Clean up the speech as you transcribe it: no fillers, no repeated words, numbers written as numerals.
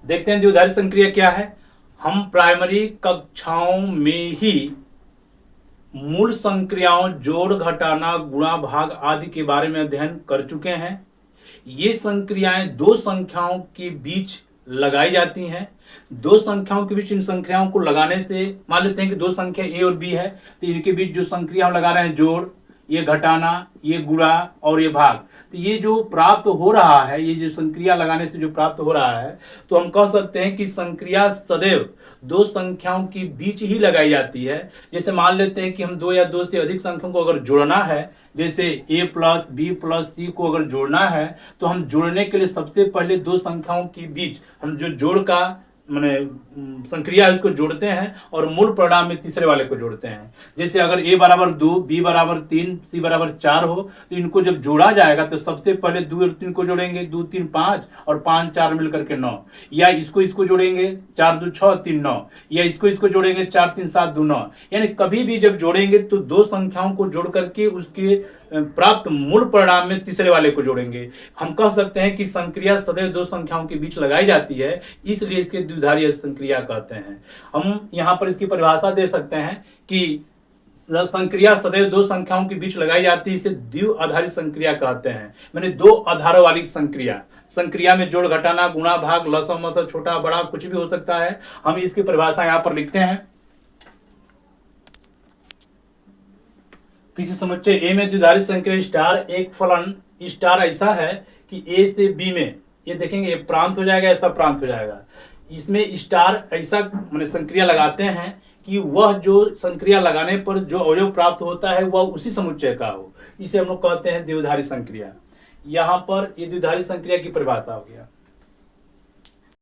देखते हैं द्विधारी संक्रिया क्या है। हम प्राइमरी कक्षाओं में ही मूल संक्रियाओं जोड़, घटाना, गुणा, भाग आदि के बारे में अध्ययन कर चुके हैं। ये संक्रियाएं दो संख्याओं के बीच लगाई जाती हैं। दो संख्याओं के बीच इन संख्याओं को लगाने से, मान लेते हैं कि दो संख्या ए और बी है, तो इनके बीच जो संक्रिया हम लगा रहे हैं जोड़, ये घटाना, ये गुणा और ये भाग, तो ये जो प्राप्त हो रहा है, ये जो संक्रिया लगाने से जो प्राप्त हो रहा है, तो हम कह सकते हैं कि संक्रिया सदैव दो संख्याओं के बीच ही लगाई जाती है। जैसे मान लेते हैं कि हम दो या दो से अधिक संख्याओं को अगर जोड़ना है, जैसे a प्लस बी प्लस सी को अगर जोड़ना है, तो हम जोड़ने के लिए सबसे पहले दो संख्याओं के बीच हम जो जोड़ का माने संक्रिया है उसको जोड़ते हैं और मूल परिणाम में तीसरे वाले को जोड़ते हैं। जैसे अगर a बराबर 2, b बराबर 3, c बराबर 4 हो, तो इनको जब जोड़ा जाएगा तो सबसे पहले 2 और 3 को जोड़ेंगे, 2 3 5 और 5 4 मिलकर के 9, या इसको जोड़ेंगे 4 2 6 3 9, या इसको जोड़ेंगे 4 3 7 2 9। यानी कभी भी जब जोड़ेंगे तो दो संख्याओं को जोड़ करके उसके प्राप्त मूल परिणाम में तीसरे वाले को जोड़ेंगे। हम कह सकते हैं कि संक्रिया सदैव दो संख्याओं के बीच लगाई जाती है, इसलिए इसके द्विधारी संक्रिया कहते हैं। हम यहाँ पर इसकी परिभाषा दे सकते हैं कि संक्रिया सदैव दो संख्याओं के बीच लगाई जाती है, इसे द्विआधारी संक्रिया कहते हैं। मैंने दो आधारों वाली संक्रिया में जोड़, घटाना, गुणा, भाग, लसम मसम, छोटा बड़ा कुछ भी हो सकता है। हम इसकी परिभाषा यहाँ पर लिखते हैं। किसी समुच्चय ए में द्विधारी संक्रिया स्टार एक फलन स्टार ऐसा है कि ए से बी में, ये देखेंगे प्रांत हो जाएगा, ऐसा प्रांत हो जाएगा। इसमें स्टार ऐसा माने संक्रिया लगाते हैं कि वह जो संक्रिया लगाने पर जो अवयव प्राप्त होता है वह उसी समुच्चय का हो, इसे हम लोग कहते हैं द्विधारी संक्रिया। यहाँ पर ये द्विधारी संक्रिया की परिभाषा हो गया।